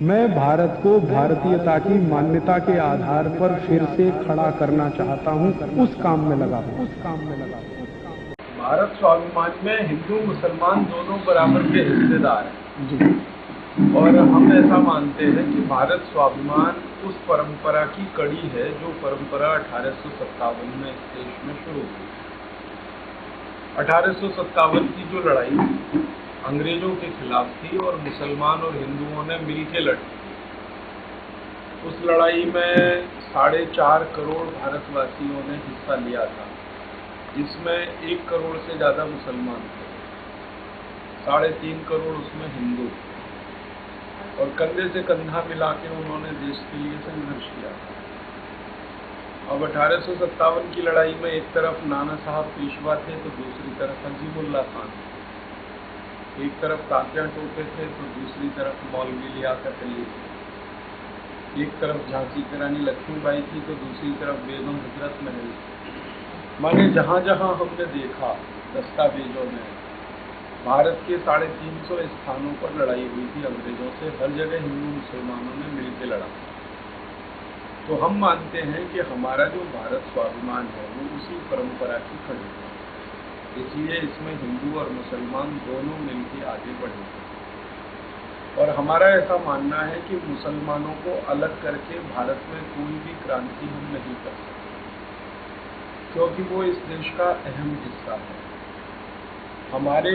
मैं भारत को भारतीयता की मान्यता के आधार पर फिर से खड़ा करना चाहता हूं, उस काम में लगा हूं। भारत स्वाभिमान में हिंदू मुसलमान दोनों बराबर के हिस्सेदार हैं और हम ऐसा मानते हैं कि भारत स्वाभिमान उस परंपरा की कड़ी है जो परंपरा 1857 में इस देश में शुरू हुई। 1857 की जो लड़ाई अंग्रेजों के खिलाफ थी और मुसलमान और हिंदुओं ने मिलकर लड़ी, उस लड़ाई में 4.5 करोड़ भारतवासियों ने हिस्सा लिया था, जिसमें 1 करोड़ से ज़्यादा मुसलमान थे, 3.5 करोड़ उसमें हिंदू, और कंधे से कंधा मिला के उन्होंने देश के लिए संघर्ष किया था। अब 1857 की लड़ाई में एक तरफ नाना साहब पेशवा थे तो दूसरी तरफ अजीमुल्ला खान, एक तरफ तात्या टोपे थे तो दूसरी तरफ मौलवी लियाकत अली थे, एक तरफ झांसी की रानी लक्ष्मीबाई थी तो दूसरी तरफ बेगम हजरत महल थी। माने जहाँ जहाँ हमने देखा दस्तावेजों में भारत के 350 स्थानों पर लड़ाई हुई थी अंग्रेजों से, हर जगह हिंदू मुसलमानों ने मिलकर लड़ा। तो हम मानते हैं कि हमारा जो भारत स्वाभिमान है वो उसी परंपरा की कड़ी है, इसलिए इसमें हिंदू और मुसलमान दोनों मिलकर आगे बढ़े। और हमारा ऐसा मानना है कि मुसलमानों को अलग करके भारत में कोई भी क्रांति हम नहीं कर सकते, क्योंकि वो इस देश का अहम हिस्सा है। हमारे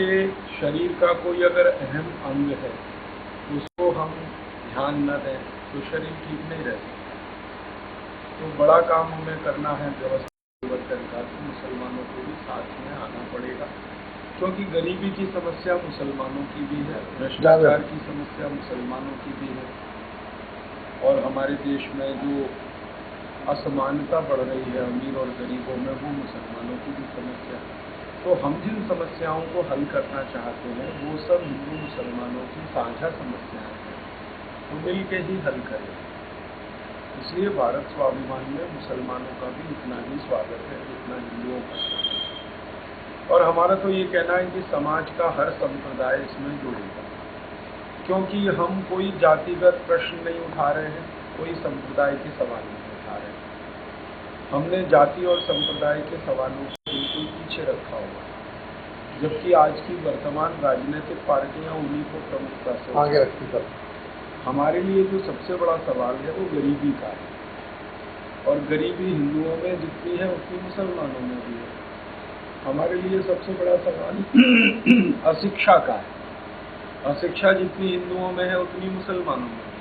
शरीर का कोई अगर अहम अंग है उसको हम ध्यान न दें तो शरीर ठीक नहीं रह सकता। तो बड़ा काम हमें करना है व्यवस्था परिवर्तन का, तो मुसलमानों को भी साथ में आना पड़ेगा, क्योंकि गरीबी की समस्या मुसलमानों की भी है, भ्रष्टाचार की समस्या मुसलमानों की भी है, और हमारे देश में जो असमानता बढ़ रही है अमीर और गरीबों में वो मुसलमानों की भी समस्या है। तो हम जिन समस्याओं को हल करना चाहते हैं वो सब हिंदू मुसलमानों की साझा समस्याएं हैं, तो मिल के ही हल करें। इसलिए भारत स्वाभिमान में मुसलमानों का भी उतना ही स्वागत है जितना हिंदुओं का। और हमारा तो ये कहना है कि समाज का हर संप्रदाय इसमें जुड़ेगा, क्योंकि हम कोई जातिगत प्रश्न नहीं उठा रहे हैं, कोई संप्रदाय के सवाल नहीं उठा रहे हैं। हमने जाति और संप्रदाय के सवालों को बिल्कुल पीछे रखा हुआ है, जबकि आज की वर्तमान राजनीतिक पार्टियां उन्हीं को प्रमुखता से आगे रखती हैं। हमारे लिए जो सबसे बड़ा सवाल है वो गरीबी का है, और गरीबी हिंदुओं में जितनी है उतनी मुसलमानों में भी है। हमारे लिए सबसे बड़ा सवाल अशिक्षा का है, अशिक्षा जितनी हिंदुओं में है उतनी मुसलमानों में है।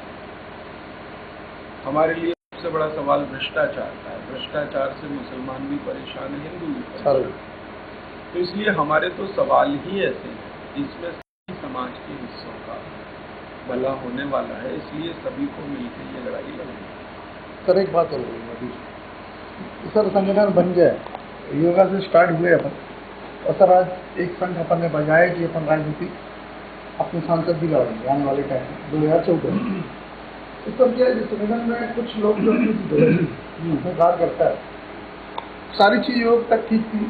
हमारे लिए सबसे बड़ा सवाल भ्रष्टाचार का है, भ्रष्टाचार से मुसलमान भी परेशान है, हिंदू भी परेशान है। तो इसलिए हमारे तो सवाल ही ऐसे हैं, इसमें सभी समाज के हिस्सों का भला होने वाला है, इसलिए सभी को मिलकर ये लड़ाई लड़नी है। सर एक बात और बोलूँगा, सर संगठन बन गया, योगा से स्टार्ट हुए अपन, और सर आज एक संघ अपन ने बजाया कि अपन राजनीति अपने सांसद भी लड़ेंगे आने वाले टाइम 2014 में। इस पर क्या है, संगठन में कुछ लोग जो अपने कार्य करता है, सारी चीज योग तक ठीक थी,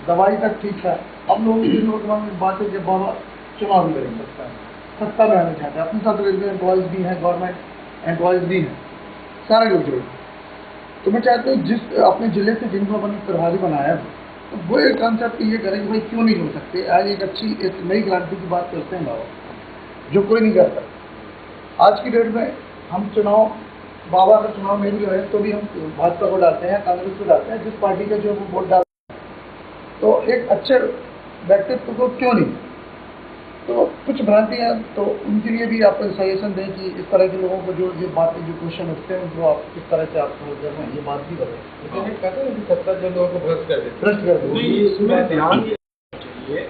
दवाई तक ठीक है। अब लोग में बात है कि बाबा चुनाव भी करेंगे, सत्ता में आना चाहते हैं, अपने साथ रेलवे एम्प्लॉयज भी हैं, गवर्नमेंट एम्प्लॉयज भी हैं, सारे लोग जुड़े। तो मैं चाहता हूँ जिस अपने जिले से जिनको अपन प्रभारी बनाया है, तो वो एक कॉन्सेप्ट ये करें कि भाई क्यों नहीं हो सकते। आज एक नई क्रांति की बात करते हैं बाबा, जो कोई नहीं करता। आज की डेट में हम चुनाव, बाबा का चुनाव में भी लड़े तो भी हम भाजपा को डालते हैं, कांग्रेस को डालते हैं, जिस पार्टी का जो वो वोट डालते हैं। तो एक अच्छे व्यक्तित्व को क्यों नहीं, तो कुछ भ्रांतियाँ, तो उनके लिए भी आप सजेशन दें कि इस तरह के लोगों को जो ये बातें जो क्वेश्चन उठते हैं उनको आप किस तरह से आप ये बात भी करें। लेकिन कहते हैं कि सत्ता जो लोगों को भ्रष्ट कर देते, भ्रष्ट कर देते, इसमें ध्यान चाहिए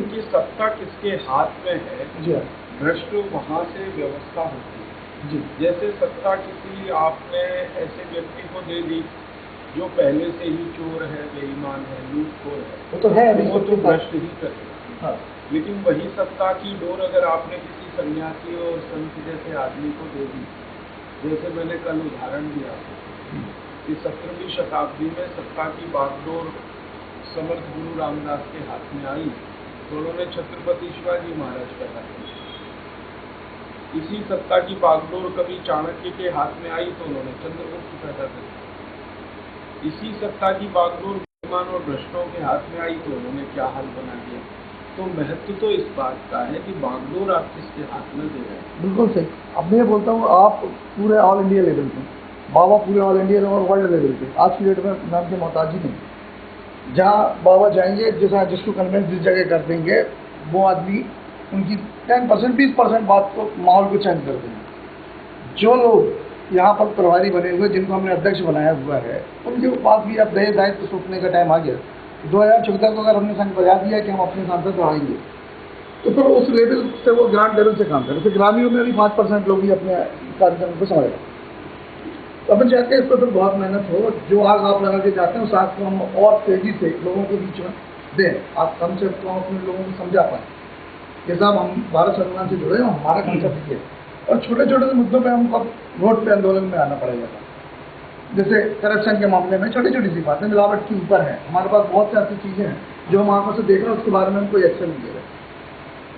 कि सत्ता किसके हाथ में है। जी, भ्रष्ट वहाँ से व्यवस्था होती है जी। जैसे सत्ता किसी आपने ऐसे व्यक्ति को दे दी जो पहले से ही चोर है, बेईमान है, लूटखोर है, वो तो है, वो तो भ्रष्ट ही करेगा। हाँ। लेकिन वही सत्ता की डोर अगर आपने किसी सन्यासी और संत जैसे आदमी को दे दी, जैसे मैंने कल उदाहरण दिया कि 17वीं शताब्दी में सत्ता की बागडोर समर्थ गुरु रामदास के हाथ में आई तो उन्होंने छत्रपति शिवाजी महाराज का हाथ लिया। इसी सत्ता की बागडोर कभी चाणक्य के हाथ में आई तो उन्होंने चंद्रगुप्त पैदा कर दिया। इसी सत्ता की बागडोर बेईमान और भ्रष्टों के हाथ में आई तो उन्होंने क्या हाल बना दिया। तो महत्व तो इस बात का है कि बागडोर आप किसके हाथ में दे रहे हैं। बिल्कुल सही। अब मैं बोलता हूँ, आप पूरे ऑल इंडिया लेवल पे, बाबा पूरे ऑल इंडिया और वर्ल्ड लेवल पे आज की डेट में नाम की मोहताज ही नहीं। जहाँ बाबा जाएंगे, जैसा जिसको कन्वेंस जिस जगह कर देंगे, वो आदमी उनकी 10% 20% बात को, माहौल को चेंज कर देंगे। जो लोग यहाँ पर प्रभारी बने हुए, जिनको हमने अध्यक्ष बनाया हुआ है, उनके पास भी अब दायित्व सोचने का टाइम आ गया। 2014 को अगर हमने संघ बजा दिया कि हम अपने सांसद बढ़ाएंगे, तो फिर उस लेवल से वो ग्रांड लेवल से काम करें। फिर ग्रामीणों में भी 5% लोग ही अपने कार्यक्रम को समझेगा। तो अपन चाहते हैं इस पर फिर बहुत मेहनत हो। जो आग आप लगा के जाते हैं उस आग को हम और तेजी से लोगों के बीच में दें। आप कम से कम अपने लोगों को समझा पाएँ कि साहब हम भारत संविधान से जुड़े हैं, हमारा कंसेप्ट ये। और छोटे छोटे मुद्दों पर हमको रोड पे आंदोलन में आना पड़ेगा। जैसे करप्शन के मामले में छोटी छोटी सी बातें मिलावट के ऊपर है, हमारे पास बहुत सी ऐसी चीज़ें हैं जो हम आंखों से देख रहे हैं, उसके बारे में हम कोई एक्शन नहीं ले रहे।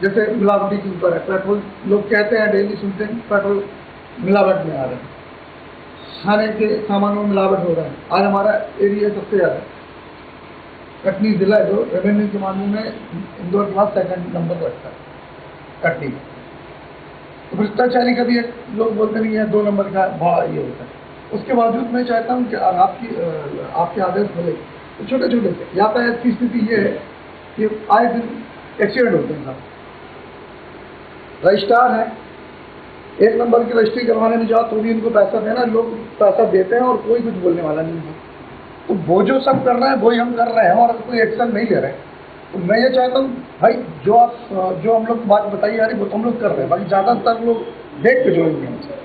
जैसे मिलावटी के ऊपर है, पेट्रोल लोग कहते हैं, डेली सुनते हैं पेट्रोल मिलावट में आ रहे हैं, खाने के सामानों में मिलावट हो रहा है। आज हमारा एरिया सबसे ज़्यादा कटनी जिला है जो रेवेन्यू के मामले में इंदौर के बाद 2nd नंबर रखता है, कटनी। तो भ्रष्टाचारी का भी एक लोग बोलते नहीं है 2 नंबर का बड़ा ये होता है। उसके बावजूद मैं चाहता हूँ कि आपके आदेश मिले तो छोटे छोटे से यातायात की स्थिति ये है कि आए दिन एक्सीडेंट होते हैं। रजिस्ट्रार है, 1 नंबर की रजिस्ट्री करवाने में जाओ तो भी इनको पैसा देना, लोग पैसा देते हैं और कोई कुछ बोलने वाला नहीं है। तो वो जो सब कर रहे हैं वही हम कर रहे हैं और कोई एक्शन नहीं ले रहे हैं। तो मैं ये चाहता हूँ भाई, जो हम लोग बात बताई जा रही वो तो हम लोग कर रहे हैं, बाकी ज़्यादातर लोग देख के जोड़ेंगे हमसे।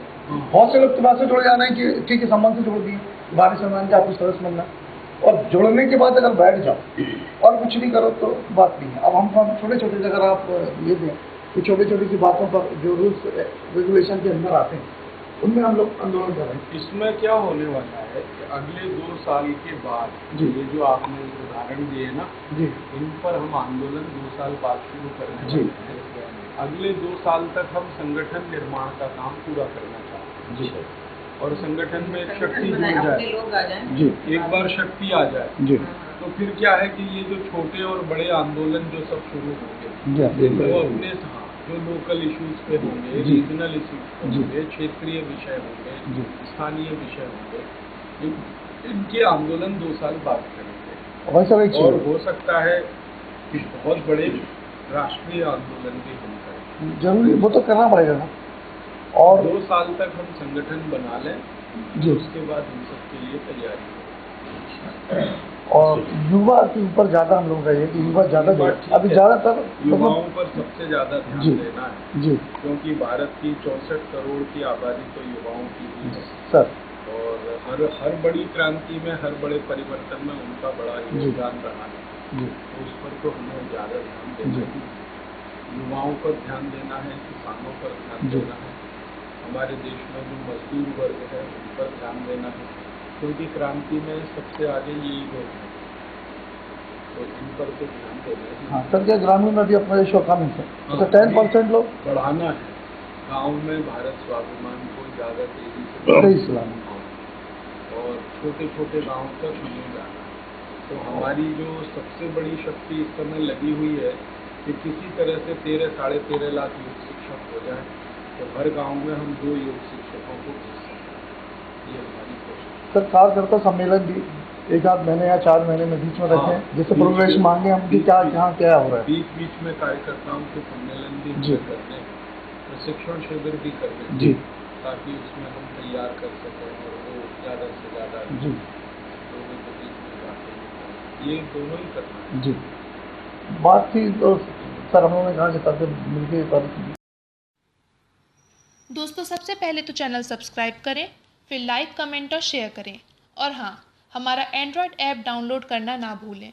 बहुत से लोग तो बात से जुड़ जाना है कि ठीक है, संबंध से जोड़ दिए, बारिश सम्मान के आपको सदस्य बनना, और जोड़ने के बाद अगर बैठ जाओ और कुछ नहीं करो तो बात नहीं है। अब हम छोटे छोटे, अगर आप ये दें कि छोटी छोटी सी बातों पर जो रूल्स रेगुलेशन के अंदर आते हैं उनमें हम लोग आंदोलन कर रहे हैं। इसमें क्या होने वाला है कि अगले 2 साल के बाद ये जो आपने उदाहरण दिए ना जी, इन पर हम आंदोलन 2 साल बाद शुरू करने जी। वाले हैं। अगले 2 साल तक हम संगठन निर्माण का काम पूरा करना चाहते हैं जी, और संगठन में एक शक्ति जुड़ जाए, लोग आ जाएं। जी, एक बार शक्ति आ जाए जी, तो फिर क्या है कि ये जो छोटे और बड़े आंदोलन जो सब शुरू होंगे वो अपने जो लोकल इश्यूज पे होंगे, जी, रीजनल इश्यूज पे जी, होंगे, क्षेत्रीय विषय होंगे, जी, स्थानीय विषय होंगे, इनके आंदोलन 2 साल बाद करेंगे। वैसा एक और हो सकता है कि बहुत बड़े राष्ट्रीय आंदोलन भी हम करें। जरूरी, वो तो करना पड़ेगा ना। और 2 साल तक हम संगठन बना लें जी, उसके बाद इन सब के लिए तैयारी करें। और युवा के ऊपर ज़्यादा हम लोग रहिए कि युवा ज़्यादा जो अभी ज़्यादातर युवाओं पर सबसे ज़्यादा ध्यान जी, देना है जी क्योंकि भारत की 64 करोड़ की आबादी तो युवाओं की ही है सर। और हर बड़ी क्रांति में, हर बड़े परिवर्तन में उनका बड़ा योगदान रहा है। जी, तो उस पर तो हमें ज़्यादा ध्यान देना है। युवाओं पर ध्यान देना है, किसानों पर ध्यान जी, देना है, हमारे देश में जो मजदूर वर्ग है उन पर ध्यान देना है, क्योंकि क्रांति में सबसे आगे यही लोग हैं, तो इन पर तो ध्यान देना है। हाँ सर, क्या ग्रामीण में भी अपना रेशो कम है सर, तो 10% लोग बढ़ाना है। गांव में भारत स्वाभिमान को ज़्यादा तेजी से सही सलाम और छोटे छोटे गाँव तक हमें जाना है। तो हमारी जो सबसे बड़ी शक्ति इस समय लगी हुई है कि किसी तरह से 13-13.5 लाख योग शिक्षक हो जाए तो हर गांव में हम 2 योग शिक्षकों को भेज सकें। ये हमारी कोशिश। सर, कार्यकर्ता सम्मेलन भी 1-8 महीने या 4 महीने में बीच में रखें, जैसे प्रोग्रेस मांगे हम कि क्या कहाँ क्या हो रहा है। बीच में कार्यकर्ताओं के सम्मेलन भी जी, कर दें, प्रशिक्षण शिविर भी कर दें जी, ताकि उसमें हम तैयार कर सकें और वो ज़्यादा से ज़्यादा जी, लोगों के बीच में जाके ये दोनों ही करना है। जी। बात थी तो सर हम लोगों ने कहा कि सबसे मिलके पर दोस्तों, सबसे पहले तो चैनल सब्सक्राइब करें, फिर लाइक, कमेंट और शेयर करें। और हाँ, हमारा एंड्रॉयड ऐप डाउनलोड करना ना भूलें।